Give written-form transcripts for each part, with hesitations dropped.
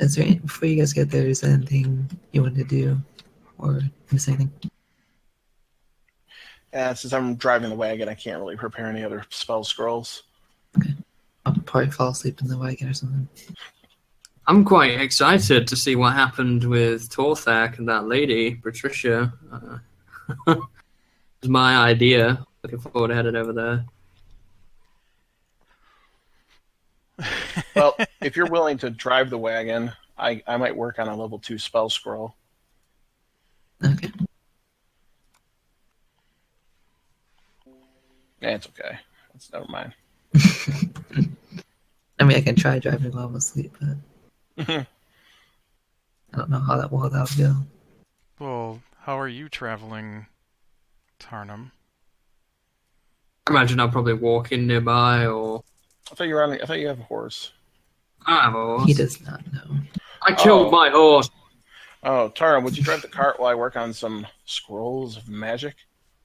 Is there before you guys get there? Is there anything you want to do, or miss anything? Since I'm driving the wagon, I can't really prepare any other spell scrolls. Okay, I'll probably fall asleep in the wagon or something. I'm quite excited to see what happened with Torthak and that lady, Patricia. It was my idea. Looking forward to heading over there. Well, if you're willing to drive the wagon, I might work on a level 2 spell scroll. Okay. Yeah, it's okay. Never mind. I mean, I can try driving while I'm asleep, but I don't know how that will go. Well, how are you traveling, Tarnum? I imagine I'll probably walk in nearby, or I thought you have a horse. I have a horse. He does not know. I killed my horse. Oh, Tara, would you drive the cart while I work on some scrolls of magic?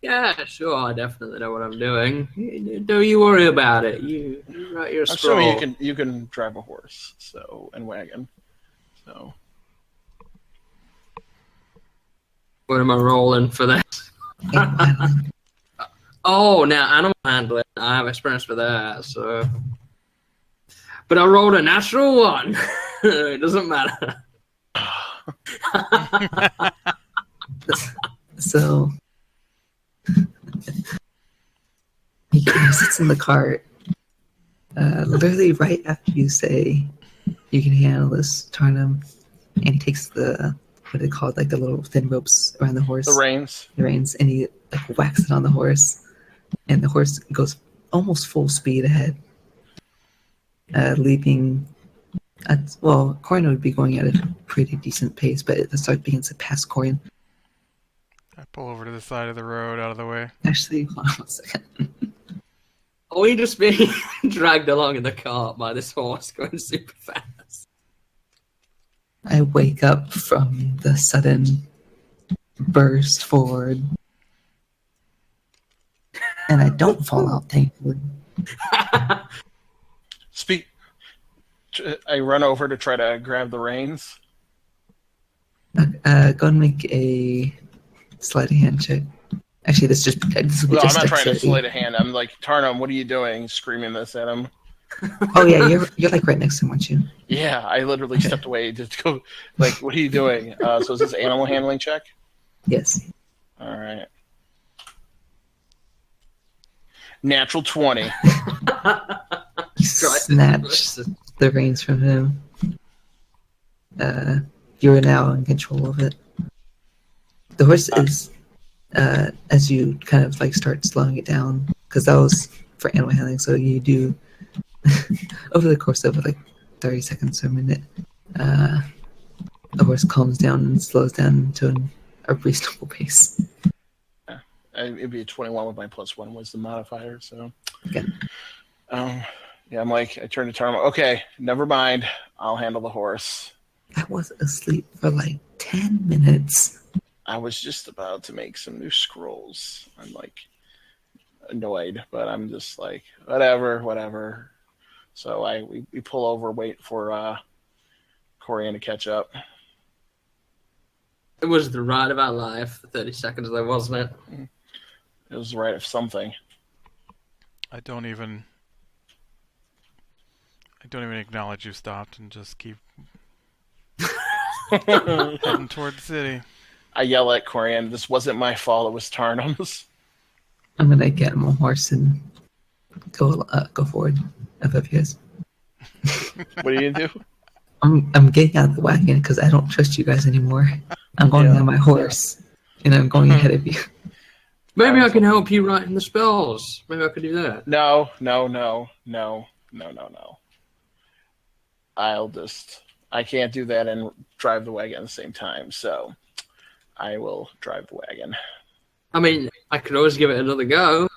Yeah, sure. I definitely know what I'm doing. Don't you worry about it. You write your scroll. Assuming you can drive a horse, and wagon. So. What am I rolling for that? Oh, now animal handling. I have experience for that, so. But I rolled a natural one. It doesn't matter. So he sits in the cart. Literally right after you say you can handle this, Tarnum, and he takes the what they call like the little thin ropes around the horse. The reins. The reins, and he like whacks it on the horse, and the horse goes almost full speed ahead, leaping. Corian would be going at a pretty decent pace, but it starts beginning to pass Corian. I pull over to the side of the road, out of the way. Actually, hold on 1 second. Are we just being dragged along in the cart by this horse going super fast? I wake up from the sudden burst forward, and I don't fall out, thankfully. I run over to try to grab the reins. Go and make a sleight of hand check. Actually, this will be I'm just not trying to dexterity. sleight of hand. I'm like, Tarnum, what are you doing? Screaming this at him. Oh yeah, you're like right next to him, aren't you? Yeah, I literally stepped away to go. Like, what are you doing? So is this animal handling check? Yes. All right. Natural 20. You snatch the reins from him. You are now in control of it. The horse is, as you kind of like start slowing it down, because that was for animal handling. So you do over the course of like 30 seconds or a minute, the horse calms down and slows down to a reasonable pace. Yeah. It'd be a 21 with my +1 wisdom modifier. So. Okay. Yeah, I'm like, I turn to Tarnum. Okay, never mind. I'll handle the horse. I was asleep for like 10 minutes. I was just about to make some new scrolls. I'm like annoyed, but I'm just like, whatever. So we pull over, wait for Corian to catch up. It was the ride of our life for 30 seconds there, wasn't it? It was the right of something. I don't even acknowledge you stopped and just keep heading toward the city. I yell at Corian, this wasn't my fault, it was Tarnum's. I'm gonna get him a horse and go forward. FFPS. What are you gonna do? I'm getting out of the wagon because I don't trust you guys anymore. I'm going on my horse, and I'm going ahead of you. Maybe I can help you write in the spells. Maybe I could do that. No. I can't do that and drive the wagon at the same time, so I will drive the wagon. I mean, I could always give it another go.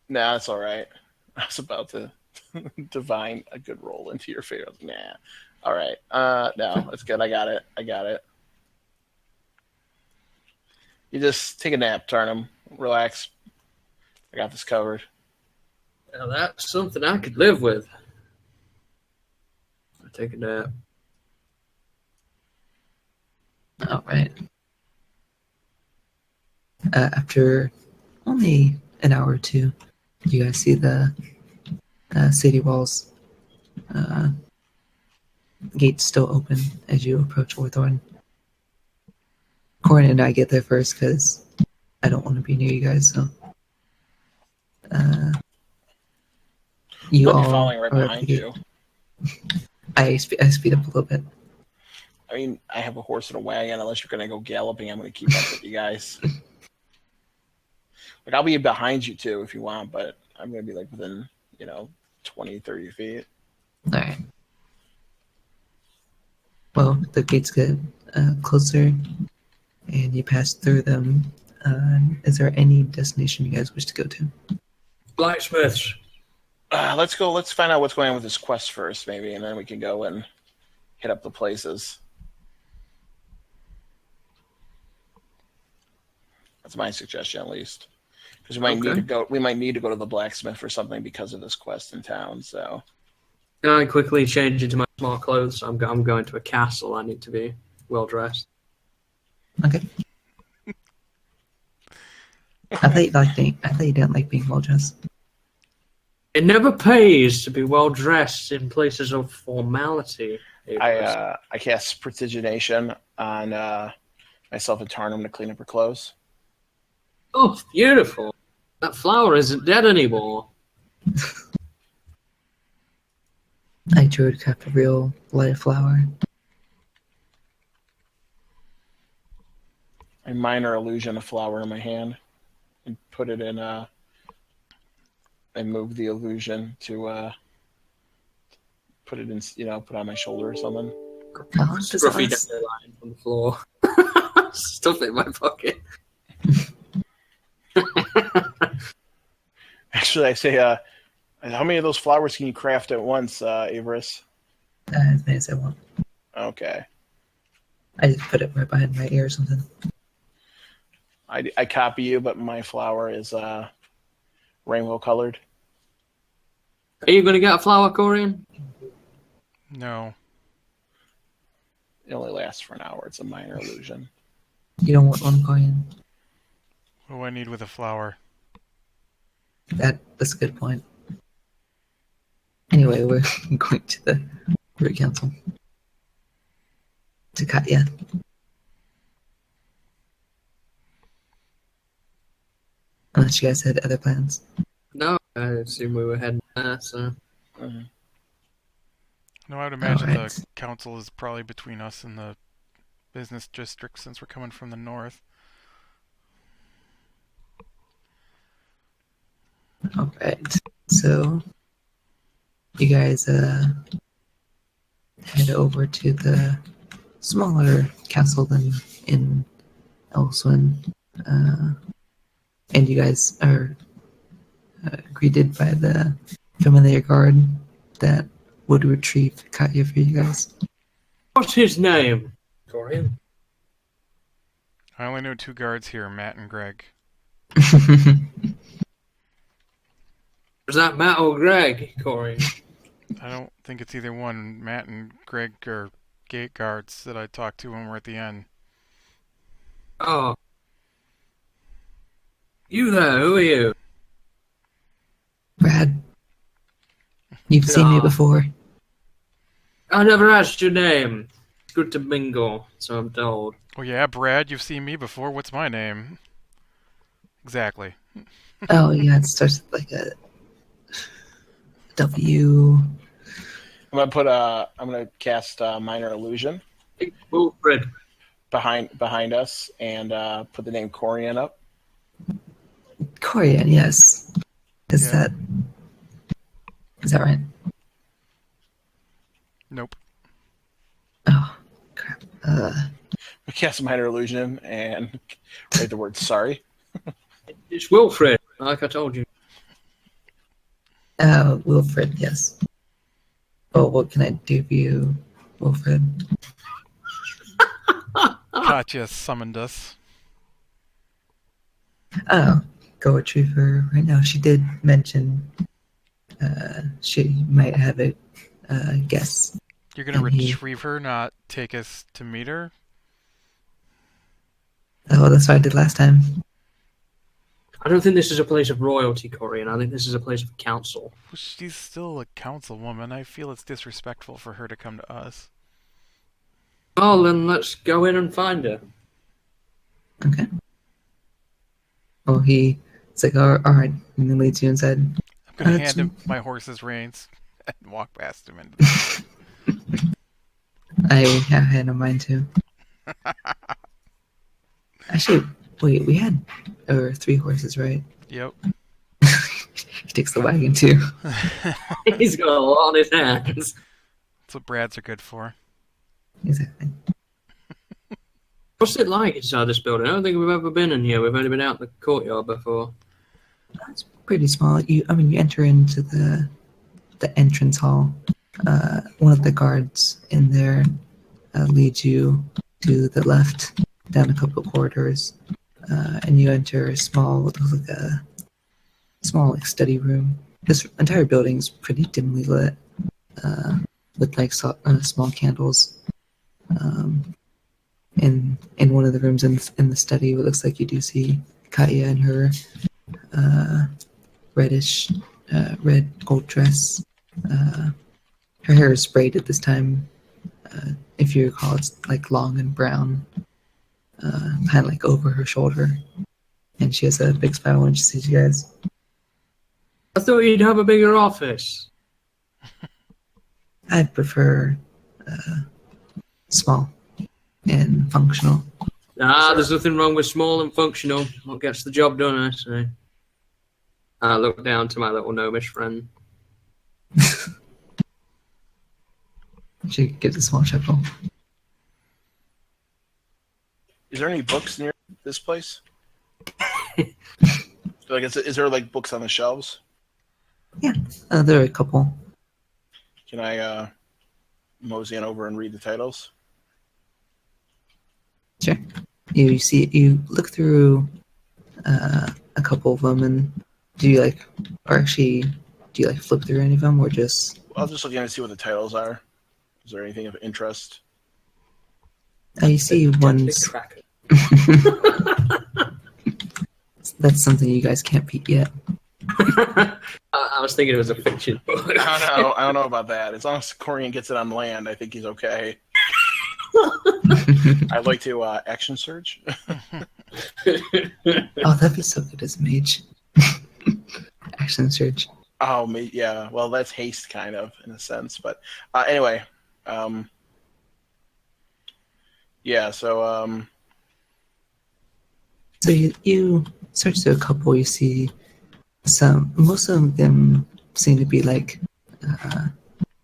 Nah, it's all right. I was about to divine a good roll into your favor. Nah. All right. No, it's good. I got it. You just take a nap, Tarnum. Relax. I got this covered. Now that's something I could live with. I take a nap. All right. After only an hour or two, you guys see the city walls. Gates still open as you approach Orthorn. Corin and I get there first because I don't want to be near you guys. So you I'll be all following right are at the behind gate. you. I speed up a little bit. I mean, I have a horse and a wagon. Unless you're going to go galloping, I'm going to keep up with you guys. Like, I'll be behind you, too, if you want, but I'm going to be, like, within, 20, 30 feet. All right. Well, the gates get closer, and you pass through them. Is there any destination you guys wish to go to? Blacksmiths. Let's find out what's going on with this quest first, maybe, and then we can go and hit up the places. That's my suggestion, at least, because we might need to go. We might need to go to the blacksmith or something because of this quest in town. So, I quickly change into my smart clothes. I'm going to a castle. I need to be well dressed. Okay. I thought you didn't like being well dressed. It never pays to be well dressed in places of formality. I cast prestidigitation on myself and Tarnum to clean up her clothes. Oh, beautiful! That flower isn't dead anymore. I drew to craft a real live flower. I minor illusion a flower in my hand and put it in. I move the illusion to put it in. Put on my shoulder or something. How long does it Scruffy last? lying on the floor. Stuff it in my pocket. Actually, I say, how many of those flowers can you craft at once, Averis? As many as I want. Okay. I just put it right behind my ear or something. I copy you, but my flower is rainbow colored. Are you going to get a flower, Corian? No. It only lasts for an hour. It's a minor illusion. You don't want one coin? What do I need with a flower? That's a good point. Anyway, we're going to the Root Council. To Katiya. Unless you guys had other plans. No, I assume we were heading there, so... Mm-hmm. No, I would imagine Alright. the council is probably between us and the business district since we're coming from the north. Alright. So, you guys head over to the smaller castle than in Elswyn. And you guys are greeted by the familiar guard that would retrieve Katiya for you guys. What's his name, Corian? I only know two guards here, Matt and Greg. Was that Matt or Greg, Corian? I don't think it's either one. Matt and Greg are gate guards that I talked to when we're at the end. Oh. You there, who are you? Brad, you've seen me No. before. I never asked your name. It's good to mingle, so I'm told. Oh yeah, Brad, you've seen me before. What's my name? Exactly. Oh yeah, it starts with like a W. I'm gonna cast minor illusion Wilfred. behind us and put the name Corian up. Corian, yes. Is Yeah. that right? Nope. Oh, crap. We cast minor illusion and write the word sorry. It's Wilfred, like I told you. Wilfred, yes. Oh, what can I do for you, Wilfred? Katya summoned us. Oh, go retrieve her right now. She did mention she might have a guess. You're gonna And he- retrieve her, not take us to meet her? Oh, that's what I did last time. I don't think this is a place of royalty, Corian. I think this is a place of council. Well, she's still a councilwoman. I feel it's disrespectful for her to come to us. Well, then let's go in and find her. Okay. Well, he's like, all right, and then leads you inside. I'm gonna Uh, hand him my horse's reins and walk past him into the I had in mind too. Actually, wait, we had 3 horses, right? Yep. He takes the wagon too. He's got a lot on his hands. That's what Brads are good for. Exactly. What's it like inside this building? I don't think we've ever been in here. We've only been out in the courtyard before. It's pretty small. You enter into the entrance hall. One of the guards in there leads you to the left down a couple of corridors, and you enter a small, what looks like a small like study room. This entire building's pretty dimly lit, with like small candles. In one of the rooms in the study, it looks like you do see Katiya in her reddish red gold dress. Her hair is braided this time. If you recall, it's like long and brown, kind of like over her shoulder. And she has a big smile when she sees you guys. I thought you'd have a bigger office. I prefer small and functional. There's nothing wrong with small and functional. What gets the job done, I say. I look down to my little gnomish friend. She gives a small chuckle. Is there any books near this place? Like, is there like books on the shelves? Yeah, there are a couple. Can I mosey on over and read the titles? Sure. You look through a couple of them, and do you flip through any of them, or just? I was just looking to see what the titles are. Is there anything of interest? You see ones. That's something you guys can't beat yet. I was thinking it was a fiction book. I don't know about that. As long as Corian gets it on land, I think he's okay. I'd like to action surge. Oh, that'd be so good as a mage. Action surge. Oh, yeah. Well, that's haste, kind of, in a sense. But anyway, yeah. So So you search through a couple. You see most of them seem to be like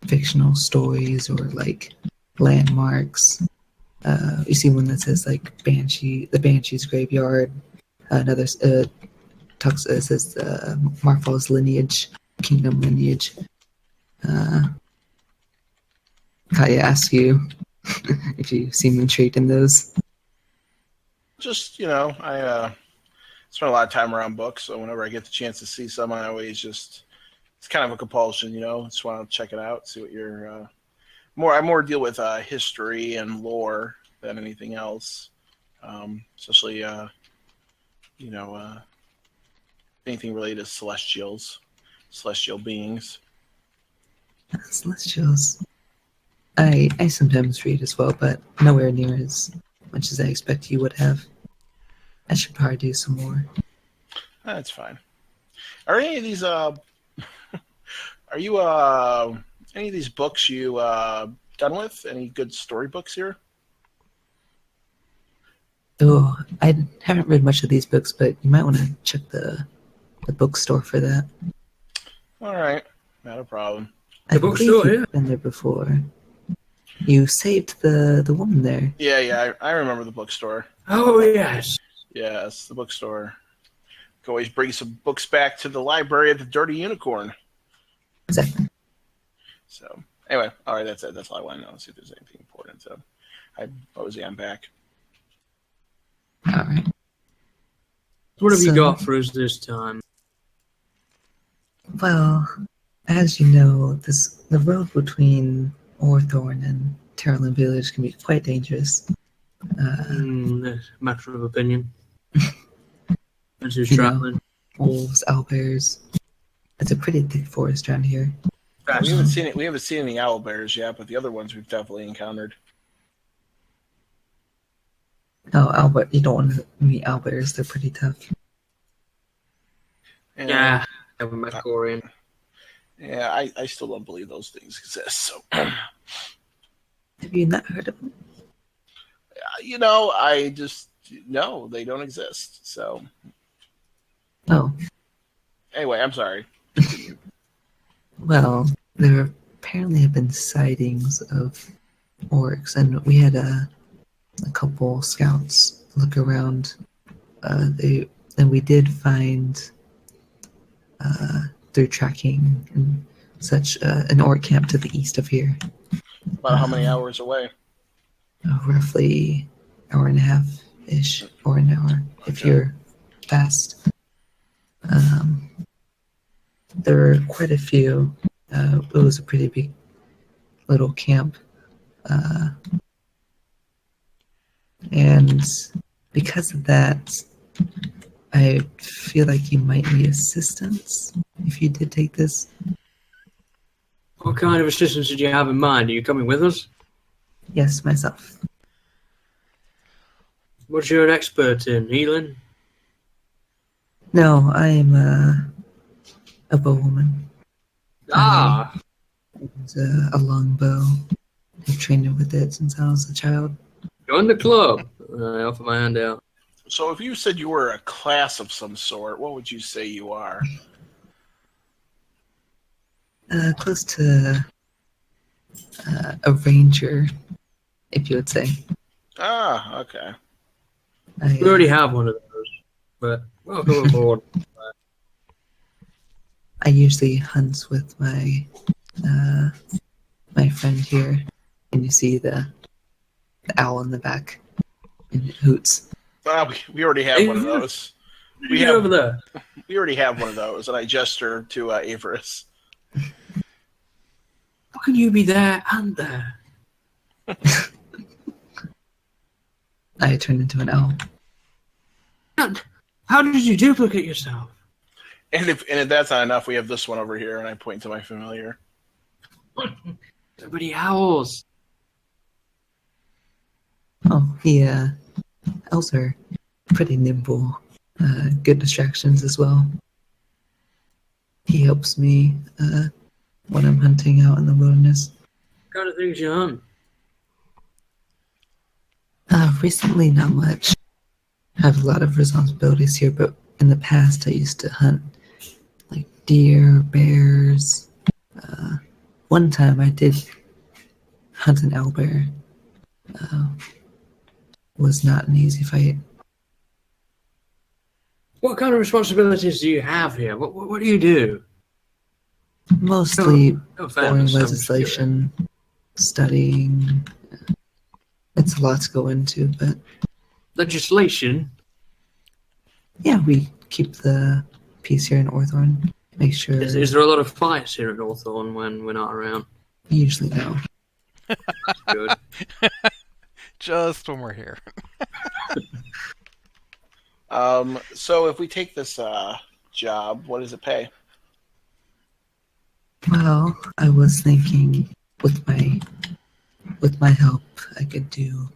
fictional stories or like landmarks. You see one that says like the Banshee's graveyard. Another says Marfal's lineage, kingdom lineage. Kaya asks you if you seem intrigued in those. just I spend a lot of time around books, so whenever I get the chance to see some, I always it's kind of a compulsion, Just want to check it out, see what you're I more deal with history and lore than anything else, especially anything related to celestial beings. Celestials. I sometimes read as well, but nowhere near as much as I expect you would have. I should probably do some more. That's fine. Are any of these are you any of these books you done with? Any good storybooks here? Oh, I haven't read much of these books, but you might want to check the bookstore for that. All right, not a problem. I bookstore, believe you've yeah. been there before. You saved the woman there. Yeah, I remember the bookstore. Oh, yes. Yes, the bookstore. Can always bring some books back to the library at the Dirty Unicorn. Exactly. So, anyway, all right, that's it. That's all I want to know. See if there's anything important. So, I'm back. All right. What have you So- got for us this time? Well, as you know, the road between Orthorn and Terrelin Village can be quite dangerous. That's a matter of opinion. As who's You know. traveling. Wolves, owlbears. It's a pretty thick forest around here. We haven't seen it. We haven't seen any owl bears yet, but the other ones we've definitely encountered. Oh, owlbear! You don't want to meet owlbears. They're pretty tough. And, Yeah, have a Macorian. Yeah, I still don't believe those things exist. So, Have you not heard of them? I just no, they don't exist. So, Oh, anyway, I'm sorry. well, there apparently have been sightings of orcs, and we had a couple scouts look around. We did find through tracking and such an orc camp to the east of here, About how many hours away? roughly hour and a half ish, or an hour if Okay. you're fast. There were quite a few. It was a pretty big little camp. And because of that, I feel like you might need assistance if you did take this. What kind of assistance did you have in mind? Are you coming with us? Yes, myself. What's your expert in? Healing? No, I am a bowwoman. Ah! It's a longbow. I've trained with it since I was a child. Join the club. I offer my hand out. So, if you said you were a class of some sort, what would you say you are? Close to a ranger, if you would say. Ah, okay. We already have one of those, but welcome aboard. I usually hunt with my friend here, and you see the owl in the back, and it hoots. We already have one of those. We Get have over there. We already have one of those, and I gesture to Averis. How can you be there and there? I turn into an owl. How did you duplicate yourself? And if that's not enough, we have this one over here, and I point to my familiar. Everybody owls. Oh, owls are pretty nimble. Good distractions as well. He helps me when I'm hunting out in the wilderness. What kind of things you hunt? Recently, not much. I have a lot of responsibilities here, but in the past, I used to hunt like deer, bears. One time, I did hunt an owlbear. Was not an easy fight. What kind of responsibilities do you have here? What do you do? Mostly No offense, foreign I'm just legislation, studying. It's a lot to go into, but Legislation? yeah, we keep the peace here in Orthorn. Make sure. Is there a lot of fights here at Hawthorne when we're not around? Usually no. That's good. Just when we're here. So if we take this job, what does it pay? Well, I was thinking with my help, I could do.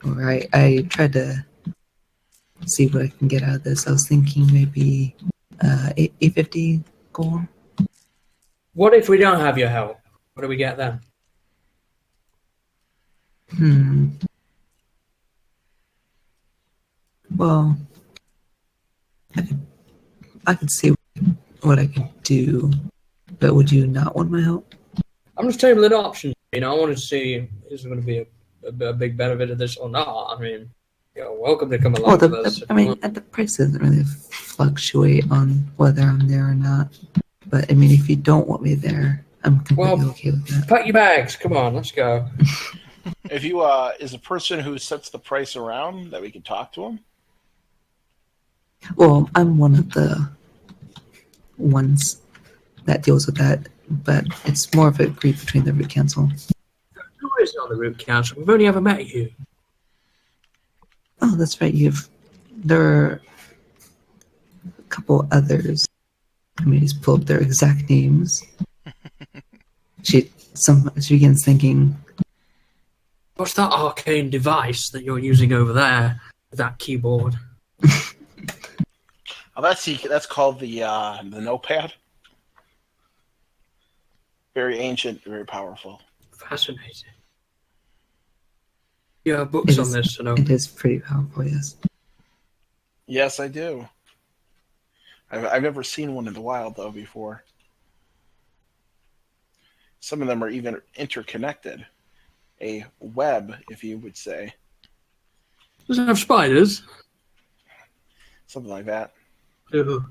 Or I tried to see what I can get out of this. I was thinking maybe 850 gold. What if we don't have your help? What do we get then? Well, I could see what I could do, but would you not want my help? I'm just tabling options. I wanted to see is there going to be a big benefit of this or not. I mean, you're welcome to come along Well, with us. the price doesn't really fluctuate on whether I'm there or not. But I mean, if you don't want me there, I'm completely okay with that. Pack your bags. Come on, let's go. If you is a person who sets the price around that we can talk to him. Well, I'm one of the ones that deals with that, but it's more of a agreed between the root council. Who is on the root council? We've only ever met you. Oh, that's right. There are a couple others. I mean, just pull up their exact names. She begins thinking, What's that arcane device that you're using over there? That keyboard. Oh, that's called the notepad. Very ancient, very powerful. Fascinating. You have books on this, to know. It is pretty powerful, yes. Yes, I do. I've never seen one in the wild though before. Some of them are even interconnected. A web, if you would say. Does it have spiders? Something like that. Ew.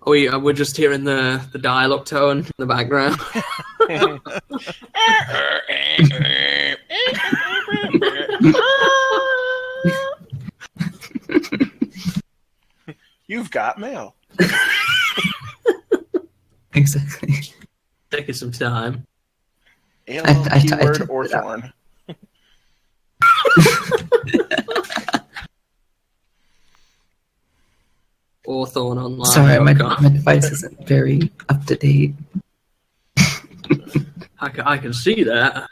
We're just hearing the dialogue tone in the background. You've got mail. Exactly. Taking some time. Keyword or thorn. Or thorn online. Sorry, my device isn't very up to date. I can see that.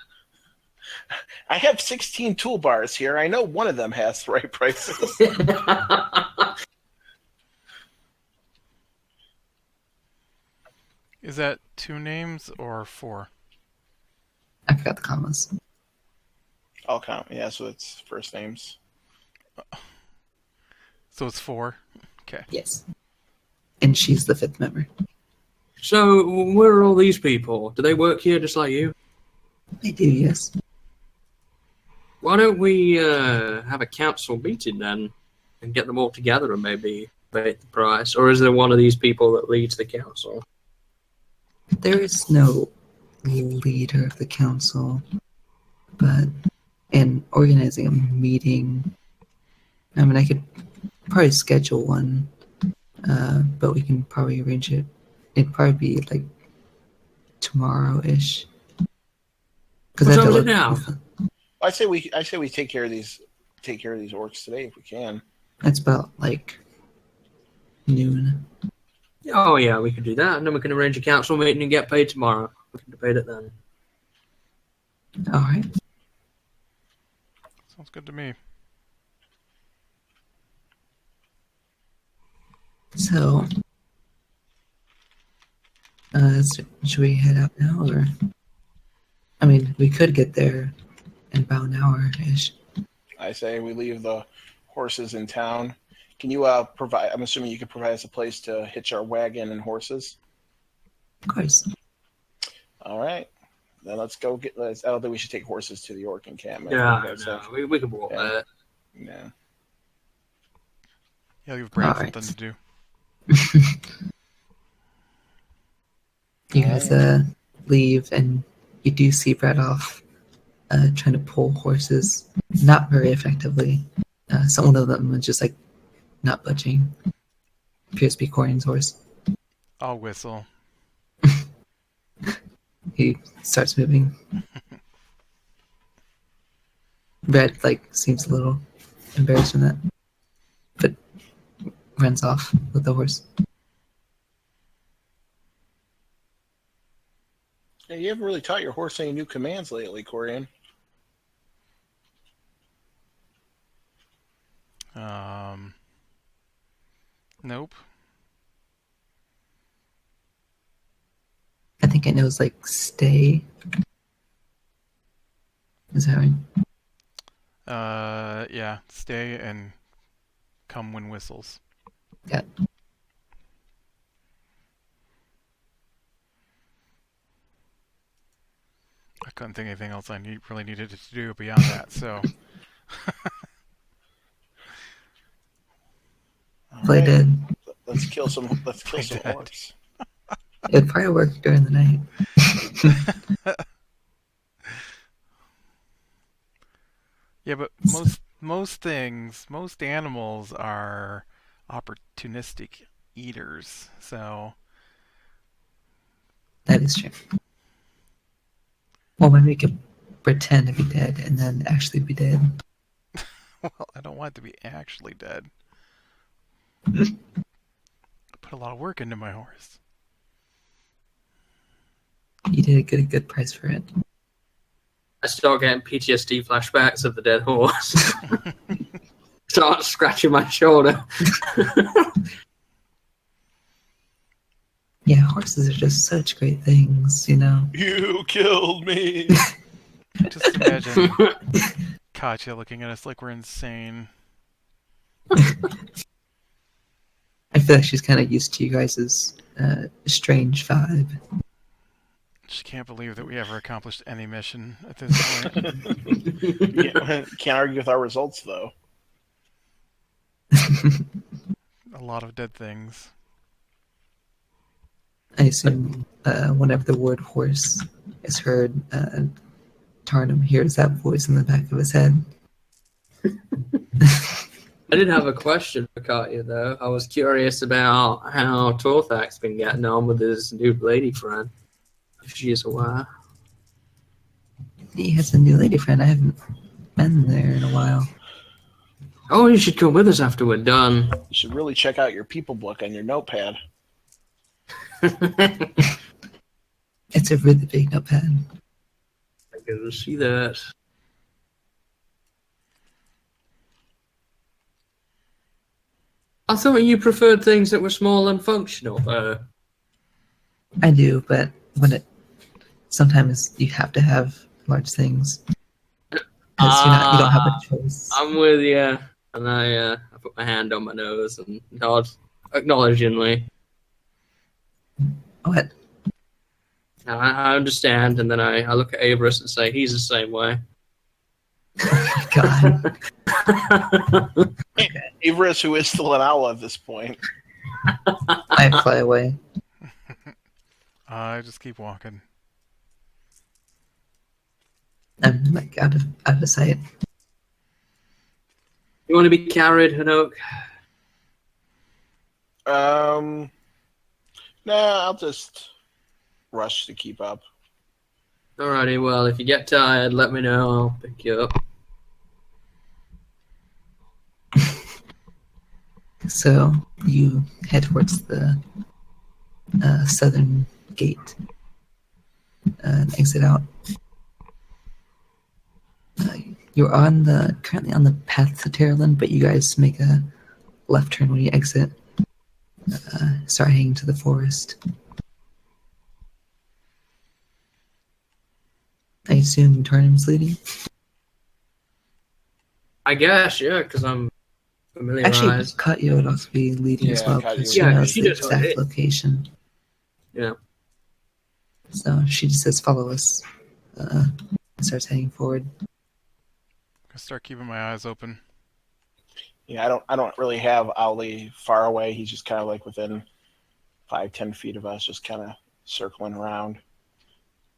I have 16 toolbars here. I know one of them has the right prices. Is that 2 names or 4? I forgot the commas. I'll count. Yeah, so it's first names. So it's 4? Okay. Yes. And she's the 5th member. So, where are all these people? Do they work here just like you? They do, yes. Why don't we have a council meeting then and get them all together and maybe debate the price? Or is there one of these people that leads the council? There is no leader of the council, but in organizing a meeting, I mean, I could probably schedule one, but we can probably arrange it. It'd probably be like tomorrow-ish. What time is it now? I say we take care of these orcs today if we can. That's about like noon. Oh yeah, we can do that, and then we can arrange a council meeting and get paid tomorrow. We can debate it then. All right. Sounds good to me. So, should we head out now, or? I mean, we could get there in about an hour-ish. I say we leave the horses in town. Can you provide? I'm assuming you could provide us a place to hitch our wagon and horses. Of course. All right. Then let's go get. I don't think we should take horses to the orc encampment. Yeah, no, we can walk there. Yeah. Yeah, give Brad All right. something to do. You guys leave, and you do see Brad off trying to pull horses, not very effectively. One of them is just like not budging. Appears to be Corian's horse. I'll whistle. He starts moving. Brad seems a little embarrassed from that, but runs off with the horse. Yeah, you haven't really taught your horse any new commands lately, Corian. Nope. I think it knows stay. Is that right? Yeah. Stay and come when whistles. Yeah. I couldn't think of anything else I really needed it to do beyond that, so. Play dead. Let's kill some orcs. It'd probably work during the night. Yeah, but most animals are opportunistic eaters. So That is true. Well, maybe we could pretend to be dead and then actually be dead. well, I don't want it to be actually dead. I put a lot of work into my horse. You did get a good price for it. I start getting PTSD flashbacks of the dead horse. Start scratching my shoulder. Yeah, horses are just such great things, you know? You killed me. Just imagine Katya looking at us like we're insane. I feel like she's kind of used to you guys' strange vibe. She can't believe that we ever accomplished any mission at this point. Can't argue with our results, though. A lot of dead things. I assume whenever the word horse is heard, Tarnum hears that voice in the back of his head. I did have a question for Katya, though. I was curious about how Torthak's been getting on with his new lady friend. If she is aware. He has a new lady friend. I haven't been there in a while. Oh, you should come with us after we're done. You should really check out your people book on your notepad. It's a really big notepad. I can see that. I thought you preferred things that were small and functional. I do, but sometimes you have to have large things because you don't have a choice. I'm with you, and I put my hand on my nose and nod acknowledgingly. What? I understand, and then I look at Avarice and say, he's the same way. Oh my god. Avarice, who is still an owl at this point. I fly away. I just keep walking. I'm like out of sight. You want to be carried, Hanook? Nah, I'll just rush to keep up. Alrighty, well, if you get tired, let me know. I'll pick you up. So you head towards the southern gate and exit out. You're currently on the path to Terraland, but you guys make a left turn when you exit. Start heading to the forest. I assume Tarnum's leading? I guess, yeah, because I'm Actually, familiarized. Katya would also be leading as Yeah, well Katya because would she be knows she the does exact it. location. Yeah. So she just says, "Follow us." And starts heading forward. I start keeping my eyes open. Yeah, I don't really have Owly far away. He's just kind of like within 5-10 feet of us, just kind of circling around,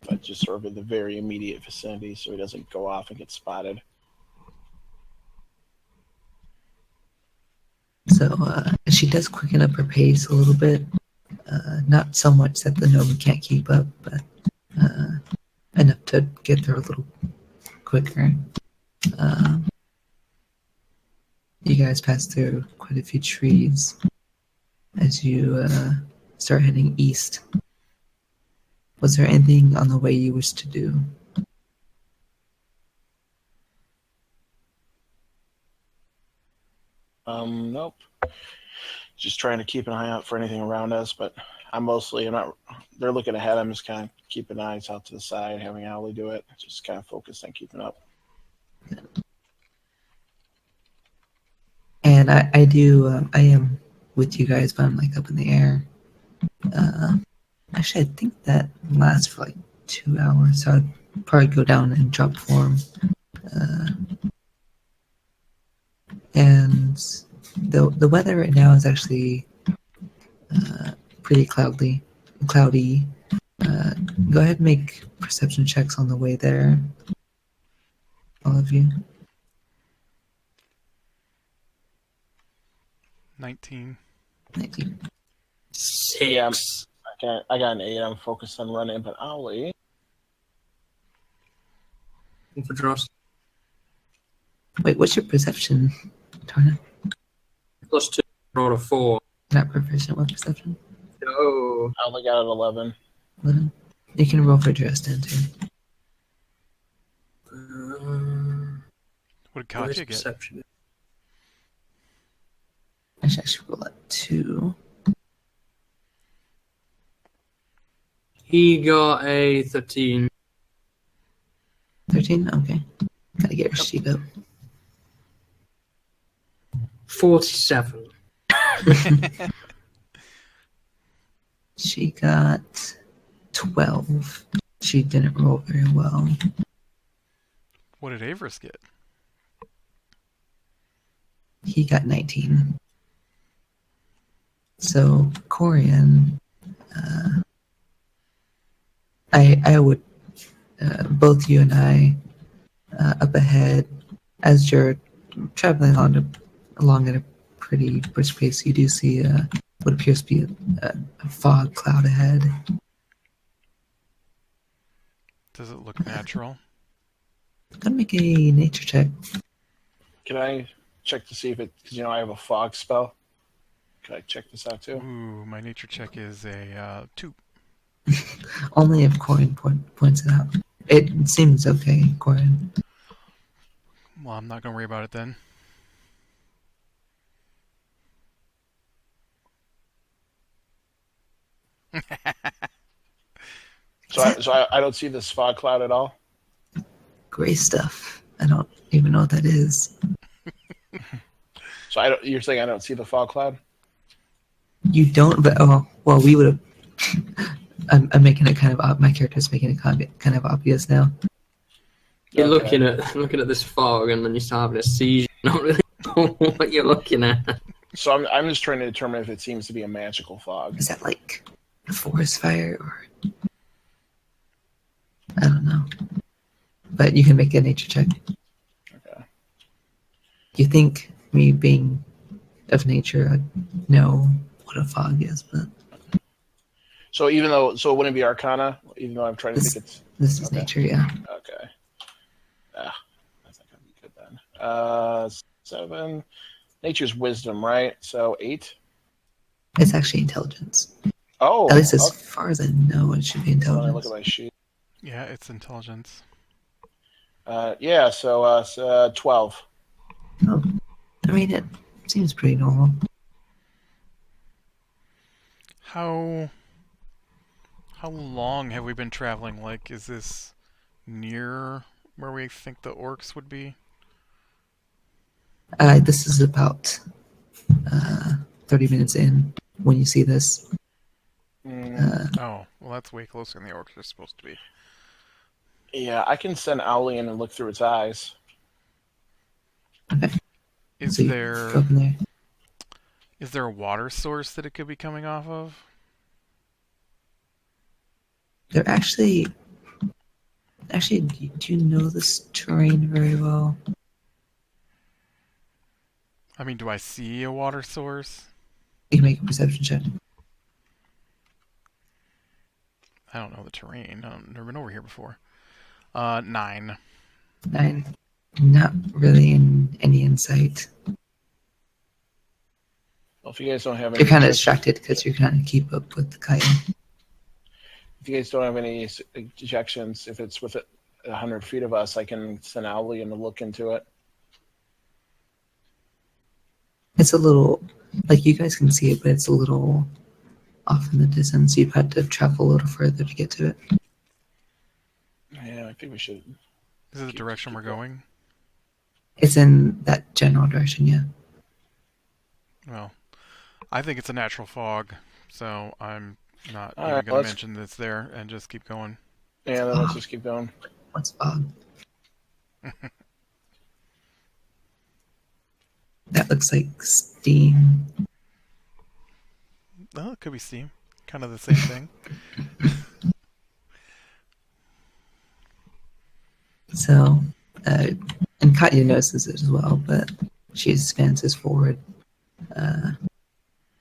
but just sort of in the very immediate vicinity, so he doesn't go off and get spotted. So she does quicken up her pace a little bit. Not so much that the gnome can't keep up, but enough to get there a little quicker. You guys pass through quite a few trees as you start heading east. Was there anything on the way you wish to do? Nope. Just trying to keep an eye out for anything around us, but I'm not. They're looking ahead. I'm just kind of keeping eyes out to the side, having Owly do it. Just kind of focused on keeping up. And I am with you guys, but I'm like up in the air. Actually, I think that lasts for like 2 hours, so I'd probably go down and drop form. And the weather right now is actually pretty cloudy. cloudy. Go ahead and make perception checks on the way there. All of you. 19. 19. 6. Yeah. I got an 8. I'm focused on running, but Ollie. For Dross. Wait, what's your perception, Tarna? +2. Roll a 4. Not proficient with perception. Oh. I only got an 11. 11. You can roll for Dresden too. What did Where's Katya get? perception? I should actually roll at 2. He got a 13. 13? Okay. Gotta get your sheep up. 47. She got 12. She didn't roll very well. What did Avris get? He got 19. So, Corian, I would, both you and I, up ahead, as you're traveling along at a pretty brisk pace, you do see what appears to be a fog cloud ahead. Does it look natural? I'm gonna make a nature check. Can I check to see if it? Because I have a fog spell. Can I check this out too? Ooh, my nature check is a 2. Only if Corian points it out. It seems okay, Corian. Well, I'm not going to worry about it then. So I don't see this fog cloud at all. Gray stuff. I don't even know what that is. So I don't. You're saying I don't see the fog cloud? You don't, but well, we would have. I'm making it kind of my character's making it kind of obvious now. You're Okay. looking at this fog, and then you start having a seizure. Not really know what you're looking at. So I'm just trying to determine if it seems to be a magical fog. Is that like a forest fire or I don't know. But you can make a nature check. Okay. You think me being of nature, I'd know what a fog is, but So it wouldn't be Arcana, even though I'm trying to think it's this is okay. nature, yeah. Okay. That's not gonna be good then. 7. Nature's wisdom, right? So 8. It's actually intelligence. Oh, At least as okay. far as I know, it should be Let me look intelligence. at my sheet. Yeah, it's intelligence. Yeah. So 12. Oh, I mean, it seems pretty normal. How long have we been traveling? Like, is this near where we think the orcs would be? This is about 30 minutes in when you see this. Oh, well, that's way closer than the orcs are supposed to be. Yeah, I can send Owlie in and look through its eyes. Okay. Is So you there go from there. is there a water source that it could be coming off of? They're actually, do you know this terrain very well? I mean, do I see a water source? You can make a perception check. I don't know the terrain. I've never been over here before. 9. 9. Not really in any insight. Well, if you guys don't have any, You're kind of distracted because you're trying to keep up with the kite. if you guys don't have any ejections, if it's within 100 feet of us, I can send Owlie in to look into it. It's a little, like you guys can see it, but it's a little off in the distance. You've had to travel a little further to get to it. Yeah, I think we should. Is it the direction we're going? It's in that general direction, yeah. Well, I think it's a natural fog, so I'm not All even right, going to mention that it's there and just keep going. Yeah, then let's just keep going. What's fog? That looks like steam. Oh, it could be steam. Kind of the same thing. So, and Katya notices it as well, but she advances forward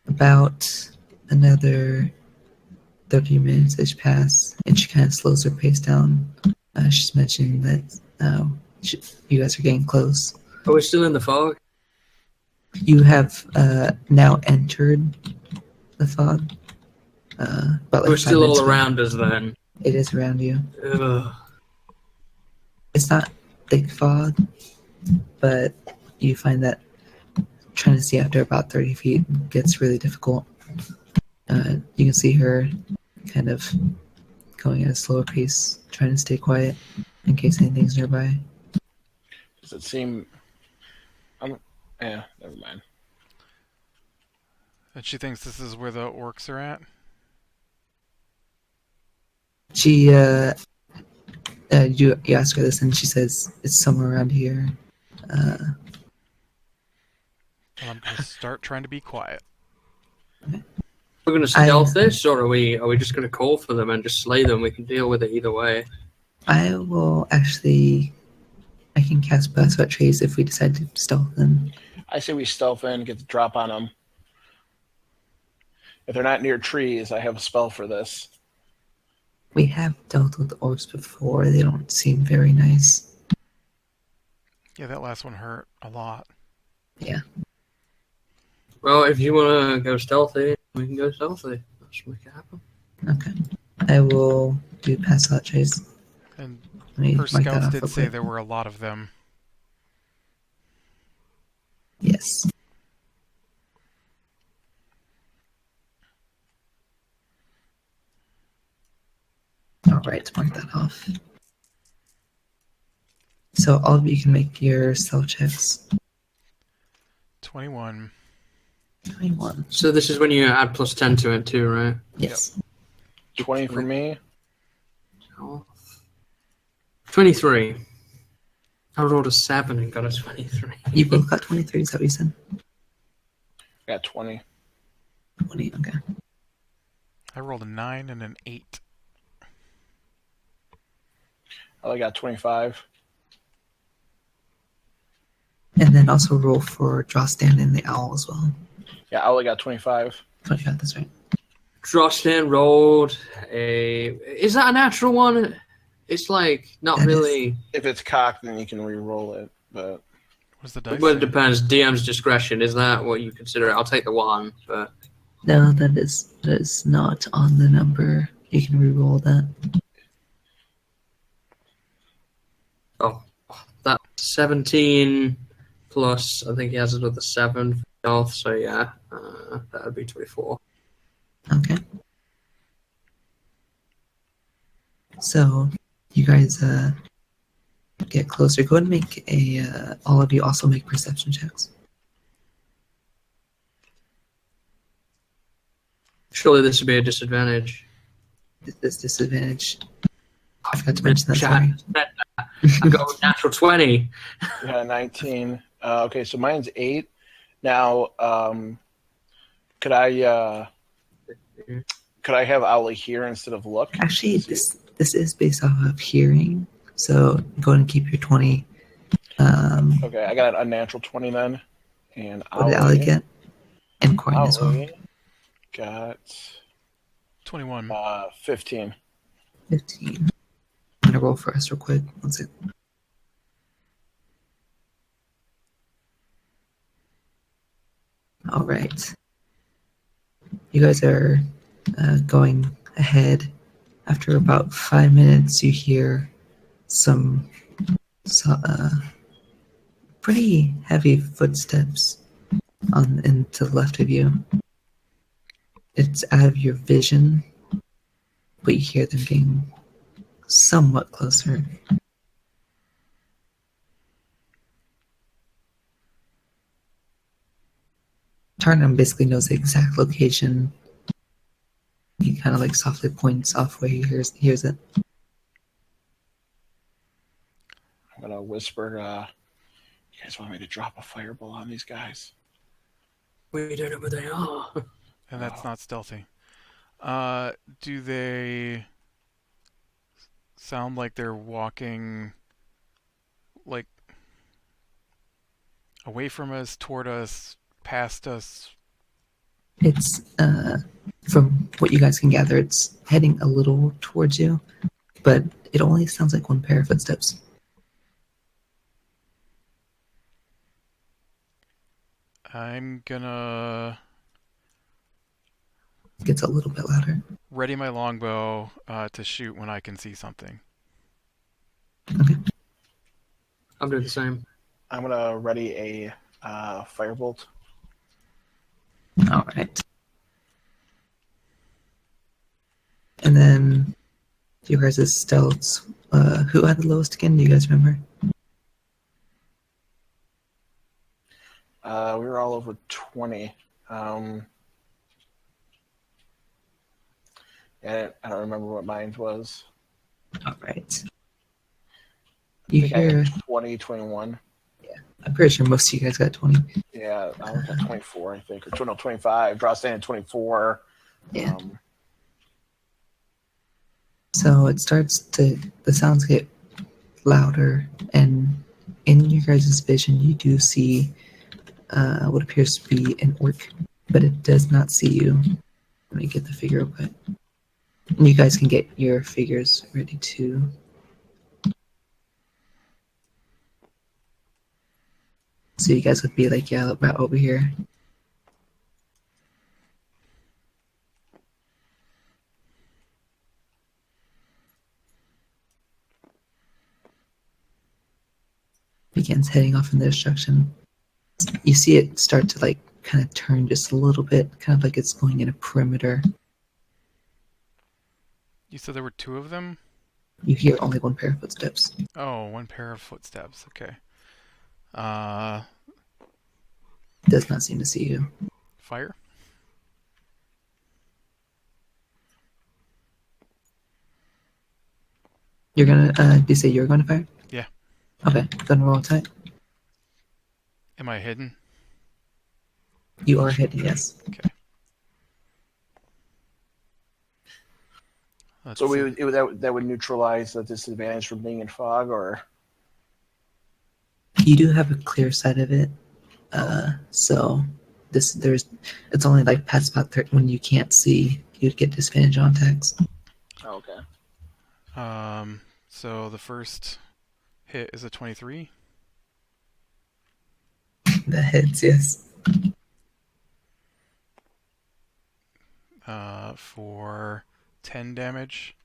about another 30 minutes ish pass, and she kind of slows her pace down. She's mentioning that you guys are getting close. Are we still in the fog? You have now entered the fog. But like We're 5 still minutes all ago. around us then. It is around you. Ugh. It's not thick fog, but you find that trying to see after about 30 feet gets really difficult. You can see her kind of going at a slower pace, trying to stay quiet in case anything's nearby. Does it seem? Never mind. And she thinks this is where the orcs are at? She, you ask her this, and she says it's somewhere around here. Well, I'm going to start trying to be quiet. We're going to stealth this, or are we just going to call for them and just slay them? We can deal with it either way. I will actually. I can cast Blast Witch Trace if we decide to stealth them. I say we stealth in, get the drop on them. If they're not near trees, I have a spell for this. We have dealt with orcs before. They don't seem very nice. Yeah, that last one hurt a lot. Yeah. Well, if you want to go stealthy, we can go stealthy. Let's make it happen. Okay. I will do Pass Witch Trace. And Let me her mark that scouts off did real say quick. there were a lot of them. Yes. All right, mark that off. So all of you can make your stealth checks. 21. 21. So this is when you add plus 10 to it too, right? Yes. 20 for me. 23. I rolled a 7 and got a 23. You both got 23, is that what you said? Got 20. 20, okay. I rolled a 9 and an 8. I only got 25. And then also roll for Drostan and the Owl as well. Yeah, I only got 25. 25, that's right. Drostan rolled a... Is that a natural one? It's like, not That really... If it's cocked, then you can re-roll it. But What's the dice? Well, it say? depends. DM's discretion. Is that what you consider it? I'll take the 1, but... No, that is not on the number. You can re-roll that. Oh, that's 17 plus, I think he has another 7 for health, so yeah, that would be 24. Okay. So, you guys get closer. Go ahead and make a... all of you also make perception checks. Surely this would be a disadvantage. This disadvantage. I forgot to mention that, Chat. sorry. I got a natural 20. yeah, 19. Okay, so mine's 8. Now, could I have Owly here instead of look? Actually, this is based off of hearing, so go ahead and keep your 20. Okay, I got a natural 20 then. And What did Owly get? And Coin as well. Owly got 21. 15. 15. I'm going to roll for us real quick. One second. All right. You guys are going ahead. After about 5 minutes, you hear some pretty heavy footsteps and to the left of you. It's out of your vision, but you hear them getting somewhat closer. Tarnum basically knows the exact location. He kind of like softly points off where he hears it. I'm going to whisper, you guys want me to drop a fireball on these guys? We don't know where they are. And that's not stealthy. Do they sound like they're walking like away from us, toward us, past us? It's from what you guys can gather, it's heading a little towards you, but it only sounds like one pair of footsteps. I'm gonna It gets a little bit louder. ready my longbow to shoot when I can see something. Okay. I'll do the same. I'm gonna ready a firebolt. All right. And then you guys' stealths. Who had the lowest again? Do you guys remember? We were all over 20. And I don't remember what mine was. All right. I You think I hear? had 20, 21. I'm pretty sure most of you guys got 20. Yeah, I was at 24, I think, or no, 25. Draw stand at 24. Yeah. So it starts to, the sounds get louder, and in your guys' vision, you do see what appears to be an orc, but it does not see you. Let me get the figure real quick. And you guys can get your figures ready too. So you guys would be like, yeah, about over here. Begins heading off in this direction. You see it start to like kind of turn just a little bit, kind of like it's going in a perimeter. You said there were two of them? You hear only one pair of footsteps. Oh, one pair of footsteps. Okay. Does not seem to see you. Fire? You're gonna, do you say you're going to fire? Yeah. Okay, gonna roll attack. Am I hidden? You are hitting, yes. Okay. Let's So see. that would neutralize the disadvantage from being in fog, or? You do have a clear sight of it. So it's only like past about 30 when you can't see, you'd get disadvantage on attacks. Oh, okay. So the first hit is a 23. That hits, yes. For 10 damage.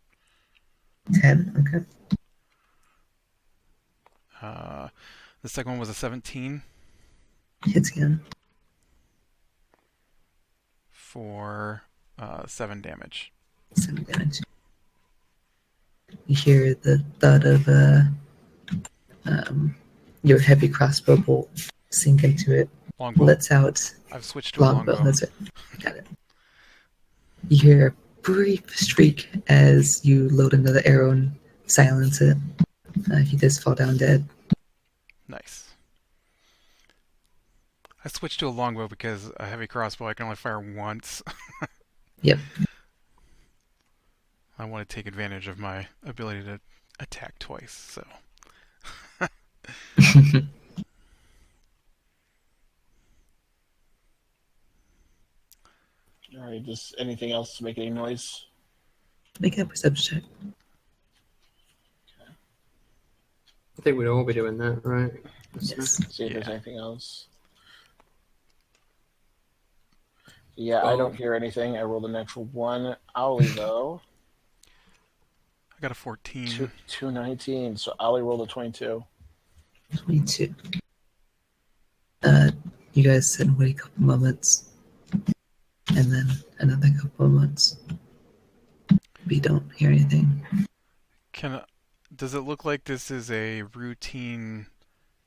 10, okay. The second one was a 17 Hits again. for 7 damage. 7 damage. You hear the thud of your heavy crossbow bolt sink into it. Longbow. Lets out I've switched to a longbow. longbow. That's it. Got it. You hear a brief shriek as you load another arrow and silence it. He does fall down dead. Nice. I switched to a longbow because a heavy crossbow I can only fire once. Yep. I want to take advantage of my ability to attack twice, so. All right, just anything else to make any noise? Make a perception check. I think we'd all be doing that, right? Yes. See if there's Yeah. anything else. Yeah, I Well- don't hear anything. I rolled a natural 1. Ollie, though, I got a 14. 219. So Ollie rolled a 22. 22. You guys sit and wait a couple moments, and then another couple moments. We don't hear anything. Does it look like this is a routine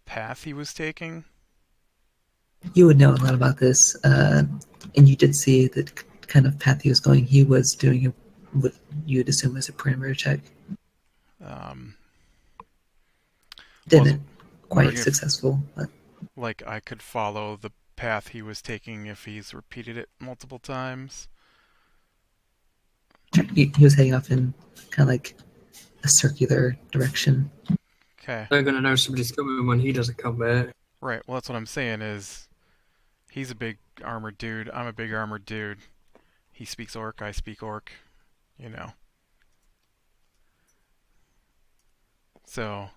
path he was taking? You would know a lot about this, and you did see the kind of path he was going. He was doing what you'd assume was a perimeter check. Didn't quite wondering if- successful, but Like I could follow the path he was taking if he's repeated it multiple times? He was heading off in kind of like a circular direction. Okay. They're gonna know somebody's coming when he doesn't come back. Right. Well, that's what I'm saying is he's a big armored dude. I'm a big armored dude. He speaks orc. I speak orc. You know. So,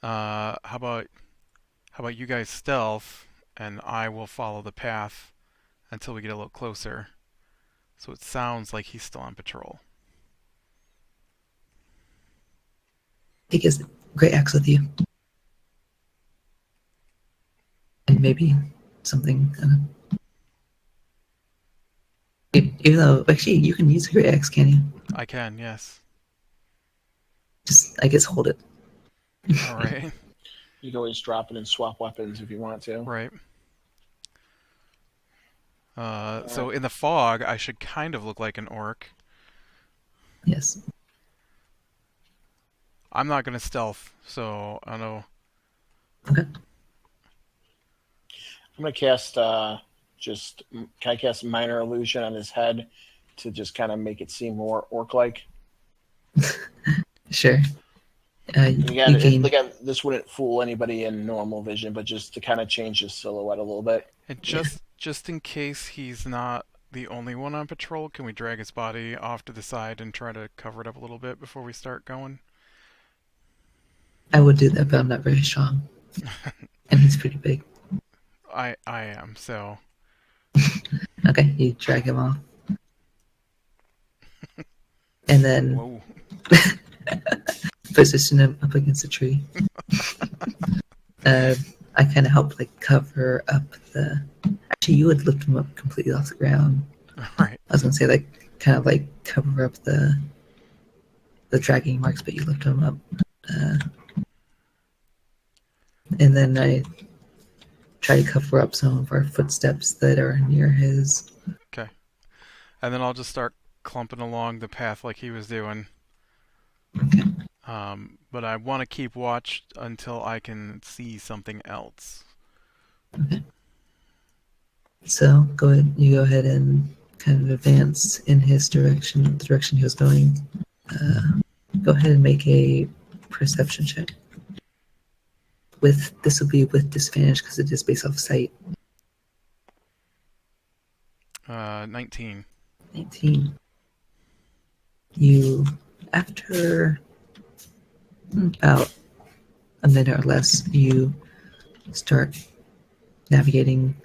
how about you guys stealth, and I will follow the path until we get a little closer. So it sounds like he's still on patrol. Take his great axe with you, and maybe something. Even though actually you can use a great axe, can you? I can, yes. Just I guess hold it. All right. You can always drop it and swap weapons if you want to. Right. So in the fog, I should kind of look like an orc. Yes. I'm not going to stealth, so I don't know. Okay. I'm gonna cast can I cast minor illusion on his head to just kind of make it seem more orc-like? Sure. Again, this wouldn't fool anybody in normal vision, but just to kind of change his silhouette a little bit. And just in case he's not the only one on patrol, can we drag his body off to the side and try to cover it up a little bit before we start going? I would do that, but I'm not very strong, and he's pretty big. I am, so... Okay, you drag him off. And then Whoa. position him up against a tree. I kind of help like cover up the... Actually, you would lift him up completely off the ground. Right. I was going to say like kind of like cover up the dragging marks, but you lift him up. And then I try to cover up some of our footsteps that are near his. Okay. And then I'll just start clumping along the path like he was doing. Okay. But I want to keep watch until I can see something else. Okay. So you go ahead and kind of advance in his direction, the direction he was going. Go ahead and make a perception check. This will be with disadvantage because it is based off sight. 19. 19. You, after about a minute or less, you start navigating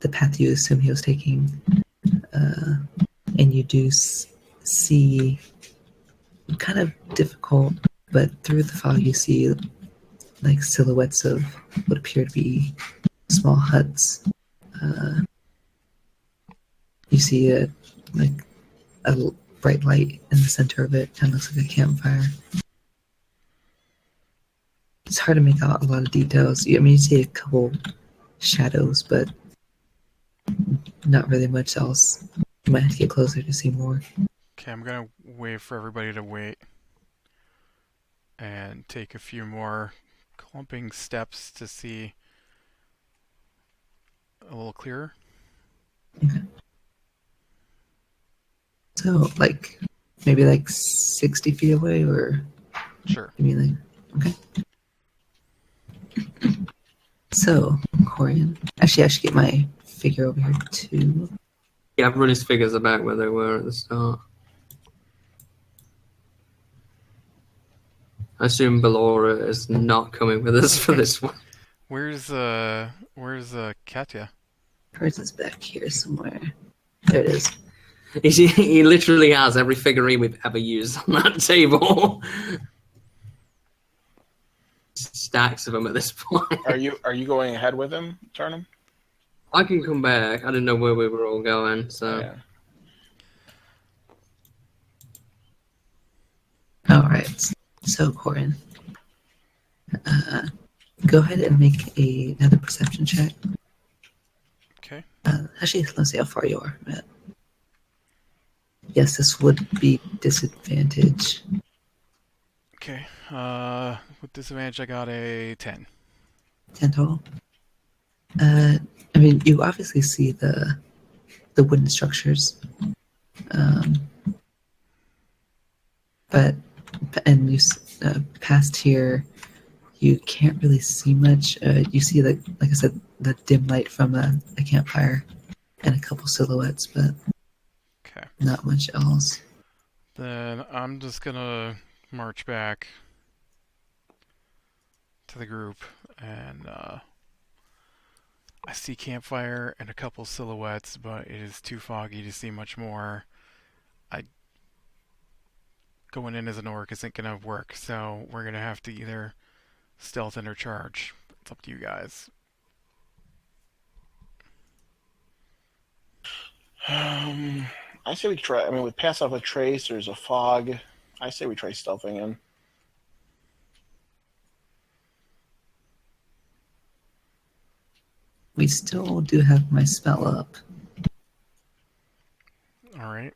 the path you assume he was taking, and you do see kind of difficult, but through the fog you see like silhouettes of what appear to be small huts. You see a bright light in the center of it, kind of looks like a campfire. It's hard to make out a lot of details. You see a couple shadows, but not really much else. You might have to get closer to see more. Okay, I'm gonna wait for everybody to wait and take a few more clumping steps to see a little clearer. Okay. So, maybe 60 feet away, or? Sure. You mean okay. So, Corian. Actually, I should get my figure over here, too. Yeah, I've run his figures about where they were at the start. I assume Ballora is not coming with us for this one. Where's Katiya? Hers is back here somewhere. There it is. He literally has every figurine we've ever used on that table. Stacks of them at this point. Are you going ahead with him, Turnham? I can come back. I didn't know where we were all going, so... Yeah. Alright. So, Corin. Go ahead and make another perception check. Okay. Actually, let's see how far you are, Matt. Yes, this would be disadvantage. Okay. With disadvantage, I got a 10. 10 total. You obviously see the wooden structures. but and past here, you can't really see much. You see like I said, the dim light from a campfire and a couple silhouettes, but Okay. not much else. Then I'm just gonna march back to the group, and I see campfire and a couple silhouettes, but it is too foggy to see much more. Going in as an orc isn't gonna work, so we're gonna have to either stealth and or charge. It's up to you guys. I say we try. I mean, with pass off a trace, there's a fog. I say we try stealthing in. We still do have my spell up. All right.